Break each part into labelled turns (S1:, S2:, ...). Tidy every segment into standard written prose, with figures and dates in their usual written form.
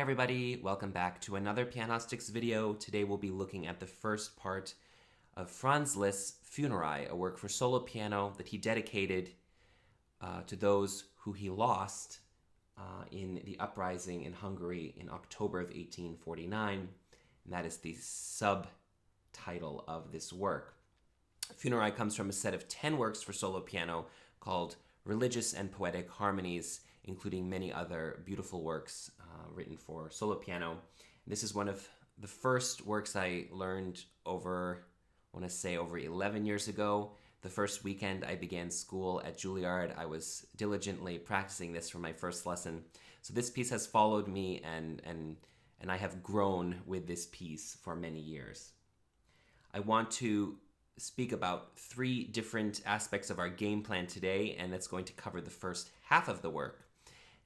S1: everybody, welcome back to another Pianostics video. Today we'll be looking at the first part of Franz Liszt's Funérailles, a work for solo piano that he dedicated to those who he lost in the uprising in Hungary in October of 1849. And that is the subtitle of this work. Funérailles comes from a set of 10 works for solo piano called Religious and Poetic Harmonies, including many other beautiful works written for solo piano. This is one of the first works I learned over 11 years ago. The first weekend I began school at Juilliard, I was diligently practicing this for my first lesson. So this piece has followed me and I have grown with this piece for many years. I want to speak about 3 different aspects of our game plan today, and that's going to cover the first half of the work.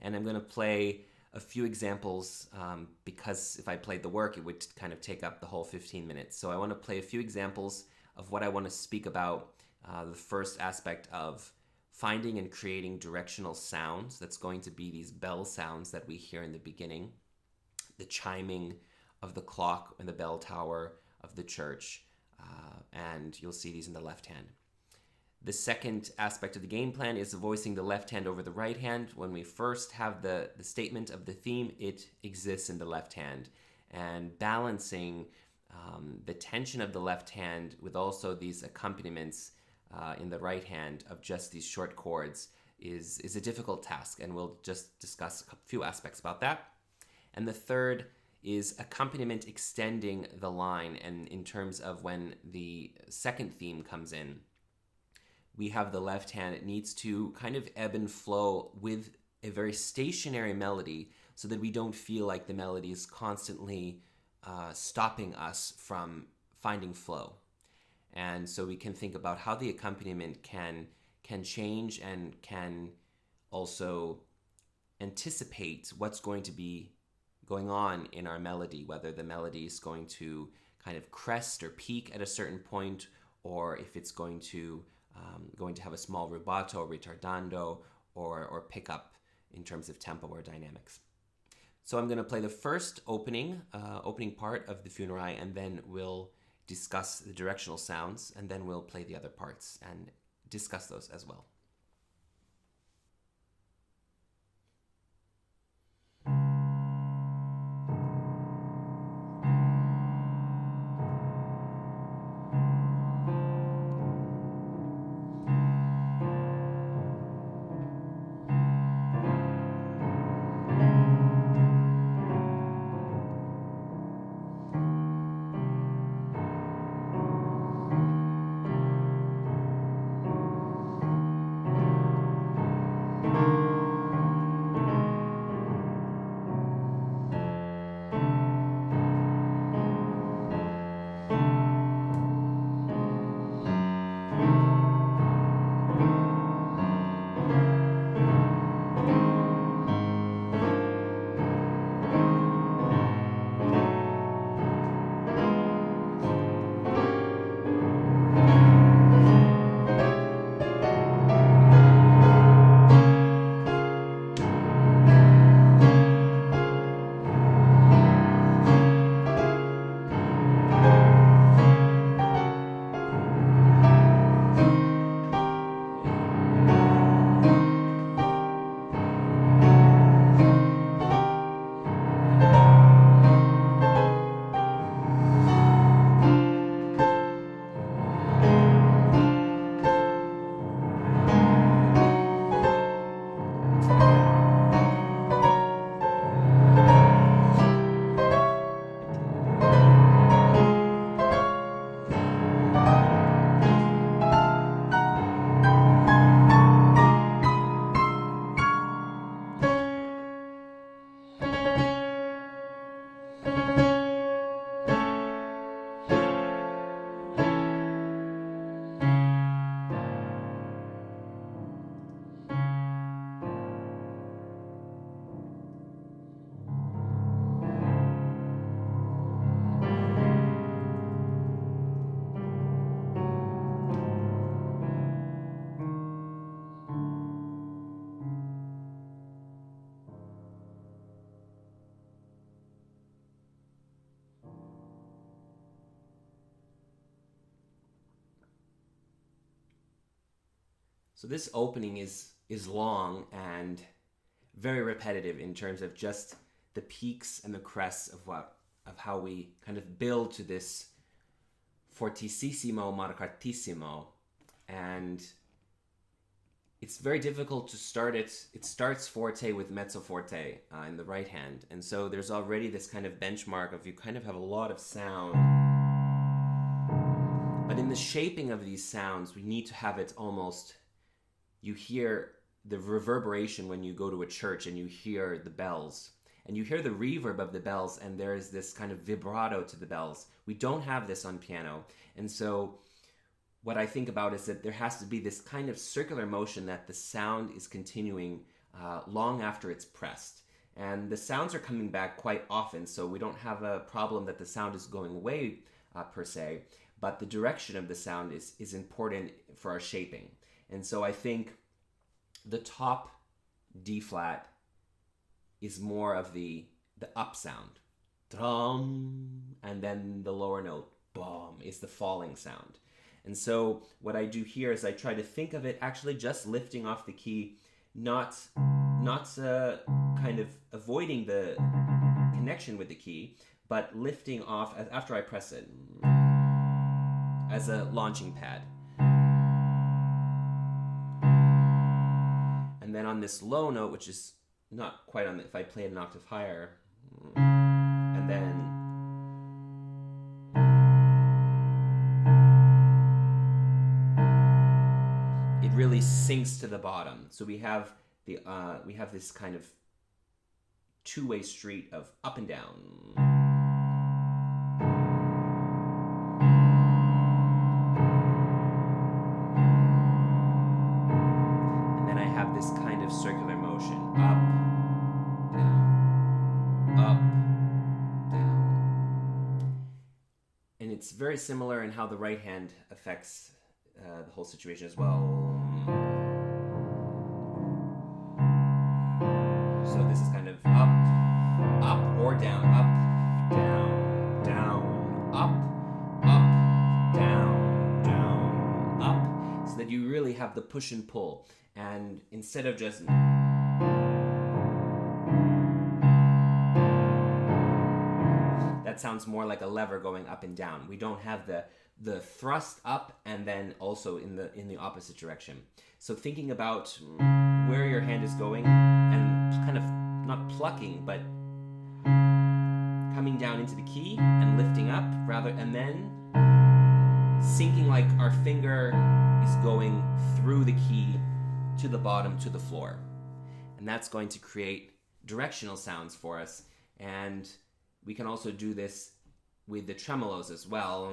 S1: And I'm going to play a few examples because if I played the work, it would kind of take up the whole 15 minutes. So I want to play a few examples of what I want to speak about. The first aspect of finding and creating directional sounds. That's going to be these bell sounds that we hear in the beginning, the chiming of the clock in the bell tower of the church, and you'll see these in the left hand. The second aspect of the game plan is voicing the left hand over the right hand. When we first have the statement of the theme, it exists in the left hand. And balancing the tension of the left hand with also these accompaniments in the right hand of just these short chords is a difficult task, and we'll just discuss a few aspects about that. And the third is accompaniment extending the line, and in terms of when the second theme comes in, we have the left hand. It needs to kind of ebb and flow with a very stationary melody so that we don't feel like the melody is constantly stopping us from finding flow. And so we can think about how the accompaniment can change and can also anticipate what's going to be going on in our melody, whether the melody is going to kind of crest or peak at a certain point, or if it's going to have a small rubato, ritardando, or pick up in terms of tempo or dynamics. So I'm going to play the first opening part of the Funérailles, and then we'll discuss the directional sounds, and then we'll play the other parts and discuss those as well. So this opening is long and very repetitive in terms of just the peaks and the crests of how we kind of build to this fortissimo marcatissimo. And it's very difficult to start it. It starts forte with mezzo forte in the right hand. And so there's already this kind of benchmark of you kind of have a lot of sound. But in the shaping of these sounds, we need to have it almost, you hear the reverberation when you go to a church and you hear the bells. And you hear the reverb of the bells, and there is this kind of vibrato to the bells. We don't have this on piano. And so what I think about is that there has to be this kind of circular motion that the sound is continuing long after it's pressed. And the sounds are coming back quite often, so we don't have a problem that the sound is going away per se, but the direction of the sound is important for our shaping. And so I think the top D flat is more of the up sound, drum, and then the lower note, boom, is the falling sound. And so what I do here is I try to think of it actually just lifting off the key, not kind of avoiding the connection with the key, but lifting off after I press it as a launching pad. And then on this low note, which is not quite on the, if I play it an octave higher, and then it really sinks to the bottom. So we have this kind of two-way street of up and down. And then I have this kind of circular motion, up, down, up, down. And it's very similar in how the right hand affects the whole situation as well. So this is kind of up or down, up, down, down, up, down, up, so that you really have the push and pull. And instead of just that sounds more like a lever going up and down. We don't have the thrust up and then also in the opposite direction. So thinking about where your hand is going and kind of not plucking, but coming down into the key and lifting up rather, and then sinking like our finger is going through the key to the bottom to the floor. And that's going to create directional sounds for us. And we can also do this with the tremolos as well.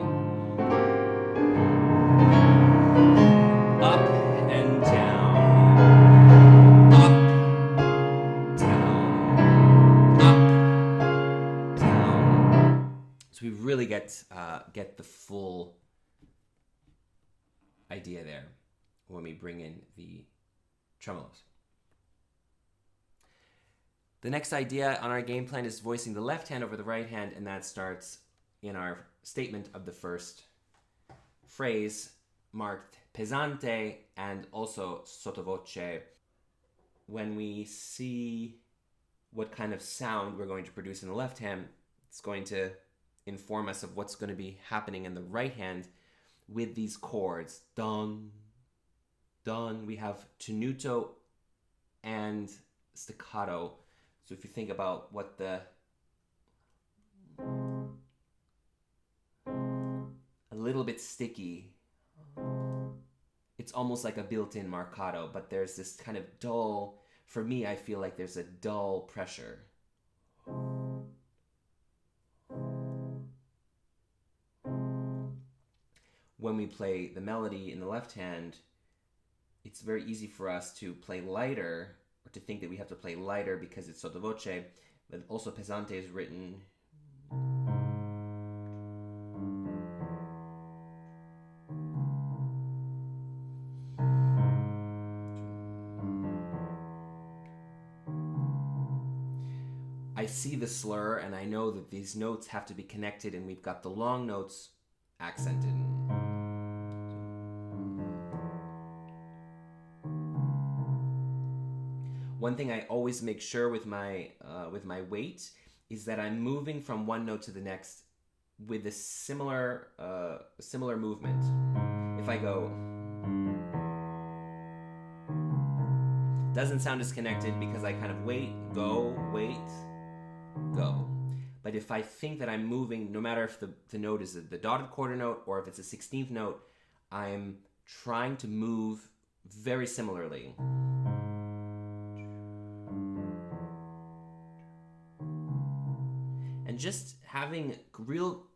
S1: Up and down, up, down, up, down. So we really get the full idea there when we bring in the tremolos. The next idea on our game plan is voicing the left hand over the right hand, and that starts in our statement of the first phrase, marked pesante and also sottovoce. When we see what kind of sound we're going to produce in the left hand, it's going to inform us of what's going to be happening in the right hand with these chords. Dun, dun. We have tenuto and staccato. So if you think about what a little bit sticky, it's almost like a built-in marcato, but there's this kind of dull, for me, I feel like there's a dull pressure. When we play the melody in the left hand, it's very easy for us to play lighter, or to think that we have to play lighter because it's sottovoce, but also pesante is written I see the slur and I know that these notes have to be connected, and we've got the long notes accented. One thing I always make sure with my weight is that I'm moving from one note to the next with a similar movement. If I go, doesn't sound disconnected because I kind of wait, go, go. But if I think that I'm moving, no matter if the note is the dotted quarter note or if it's a 16th note, I'm trying to move very similarly. And just having real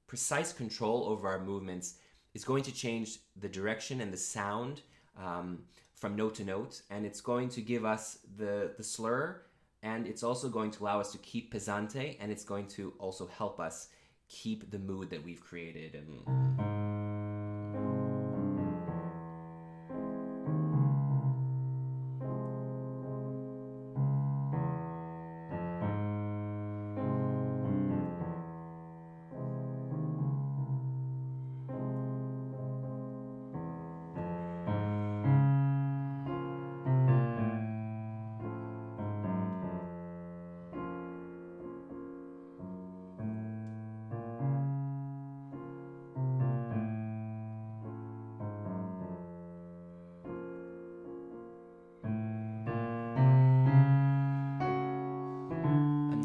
S1: precise control over our movements is going to change the direction and the sound from note to note, and it's going to give us the slur, and it's also going to allow us to keep pesante, and it's going to also help us keep the mood that we've created.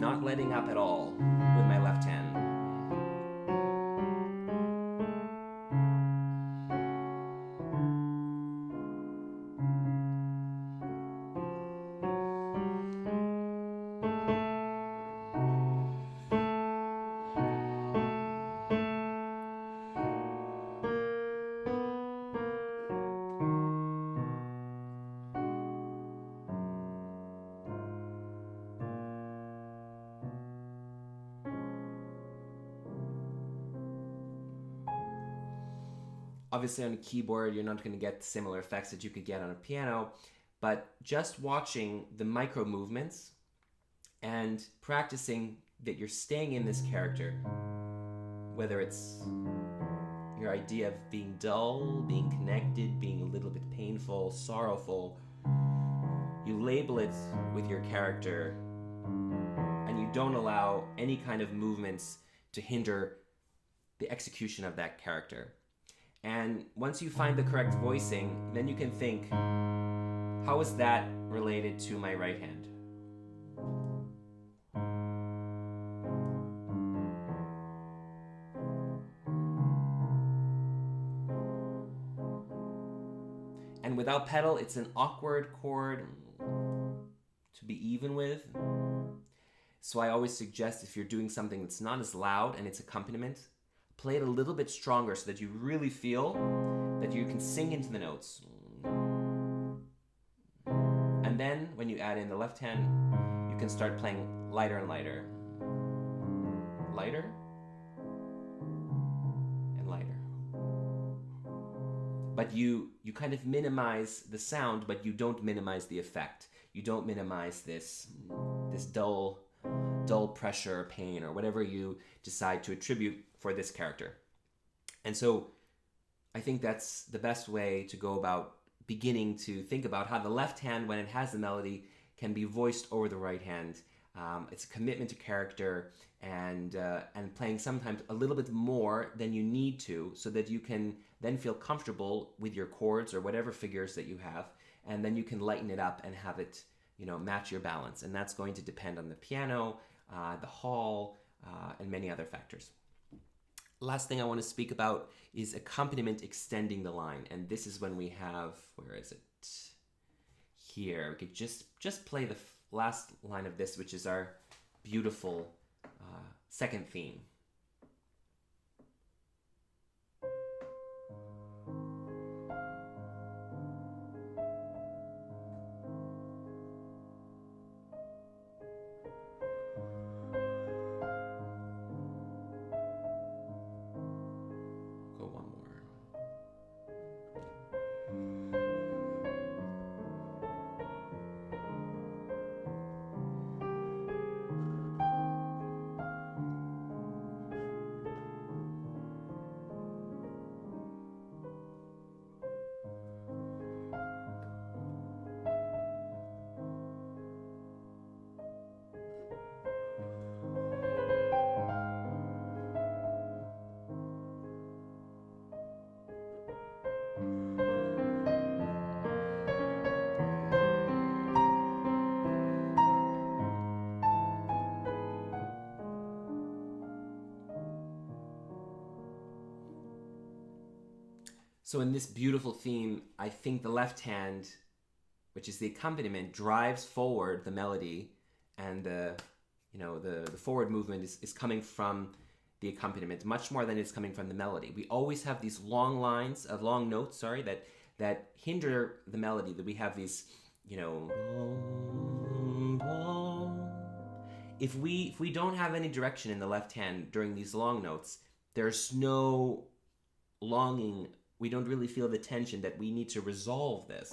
S1: Not letting up at all with my left hand. Obviously on a keyboard, you're not going to get similar effects that you could get on a piano, but just watching the micro movements and practicing that you're staying in this character, whether it's your idea of being dull, being connected, being a little bit painful, sorrowful, you label it with your character and you don't allow any kind of movements to hinder the execution of that character. And once you find the correct voicing, then you can think, how is that related to my right hand? And without pedal, it's an awkward chord to be even with. So I always suggest if you're doing something that's not as loud and it's accompaniment, play it a little bit stronger so that you really feel that you can sing into the notes. And then when you add in the left hand, you can start playing lighter and lighter. Lighter and lighter. But you kind of minimize the sound, but you don't minimize the effect. You don't minimize this dull pressure, pain, or whatever you decide to attribute for this character. And so I think that's the best way to go about beginning to think about how the left hand, when it has the melody, can be voiced over the right hand. It's a commitment to character and playing sometimes a little bit more than you need to, so that you can then feel comfortable with your chords or whatever figures that you have, and then you can lighten it up and have it, match your balance. And that's going to depend on the piano, the hall, and many other factors. Last thing I want to speak about is accompaniment extending the line. And this is when we have, where is it? Here. We could just play the last line of this, which is our beautiful second theme. So in this beautiful theme, I think the left hand, which is the accompaniment, drives forward the melody, and the forward movement is coming from the accompaniment much more than it's coming from the melody. We always have these long notes, that hinder the melody. That we have these, if we don't have any direction in the left hand during these long notes, there's no longing. We don't really feel the tension that we need to resolve this.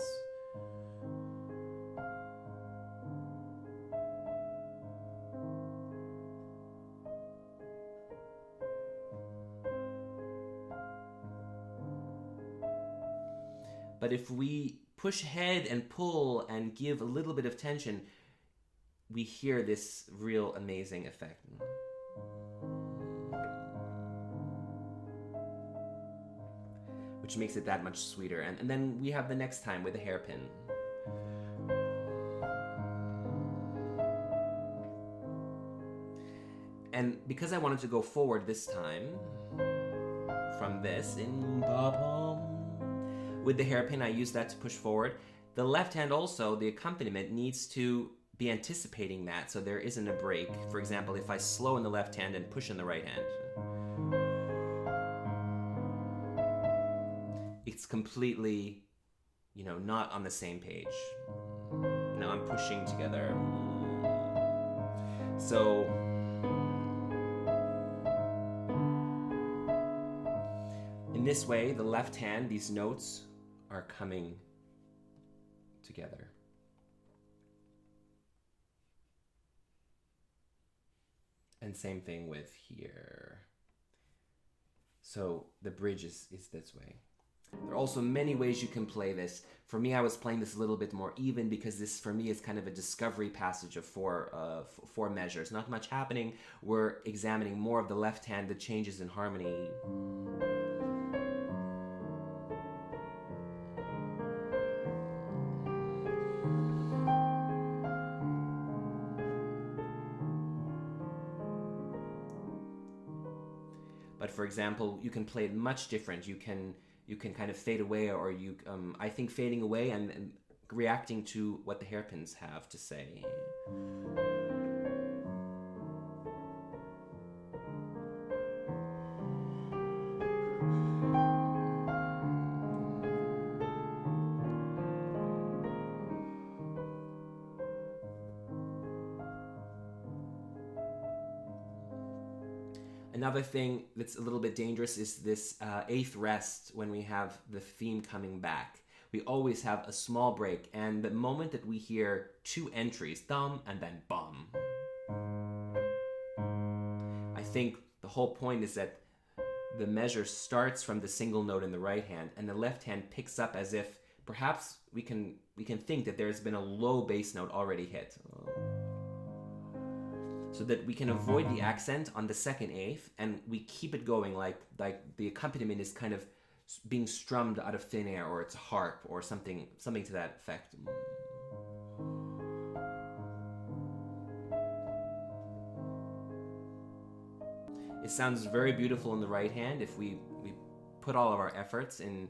S1: But if we push ahead and pull and give a little bit of tension, we hear this real amazing effect. Which makes it that much sweeter. And then we have the next time with the hairpin. And because I wanted to go forward this time, from this, with the hairpin, I use that to push forward. The left hand also, the accompaniment, needs to be anticipating that, so there isn't a break. For example, if I slow in the left hand and push in the right hand, it's completely, not on the same page. Now I'm pushing together. So in this way, the left hand, these notes are coming together. And same thing with here. So the bridge is this way. There are also many ways you can play this. For me, I was playing this a little bit more even because this, for me, is kind of a discovery passage of four measures. Not much happening. We're examining more of the left hand, the changes in harmony. But for example, you can play it much different. You can kind of fade away, or I think fading away and reacting to what the hairpins have to say. Another thing that's a little bit dangerous is this eighth rest when we have the theme coming back. We always have a small break, and the moment that we hear two entries, dum and then bum, I think the whole point is that the measure starts from the single note in the right hand, and the left hand picks up as if perhaps we can think that there's been a low bass note already hit. So that we can avoid the accent on the second eighth, and we keep it going like the accompaniment is kind of being strummed out of thin air, or it's a harp or something to that effect. It sounds very beautiful in the right hand if we put all of our efforts in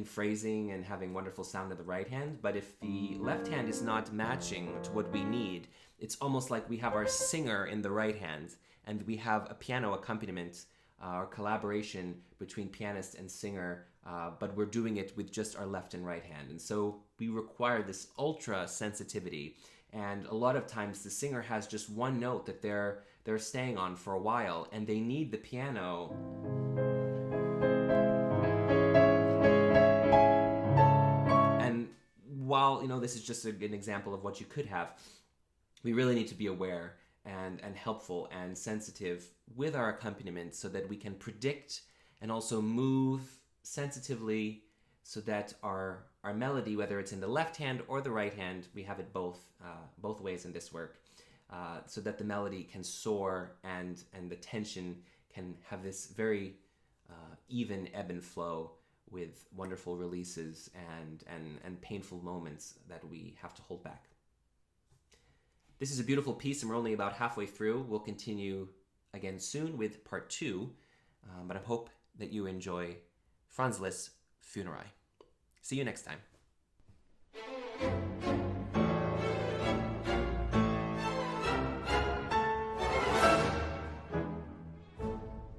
S1: phrasing and having wonderful sound in the right hand. But if the left hand is not matching to what we need, it's almost like we have our singer in the right hand and we have a piano accompaniment or collaboration between pianist and singer, but we're doing it with just our left and right hand. And so we require this ultra sensitivity. And a lot of times the singer has just one note that they're staying on for a while, and they need the piano while, this is just an example of what you could have, we really need to be aware and helpful and sensitive with our accompaniment so that we can predict and also move sensitively so that our melody, whether it's in the left hand or the right hand, we have it both ways in this work, so that the melody can soar and the tension can have this very even ebb and flow with wonderful releases and painful moments that we have to hold back. This is a beautiful piece, and we're only about halfway through. We'll continue again soon with part 2, but I hope that you enjoy Franz Liszt's Funérailles. See you next time.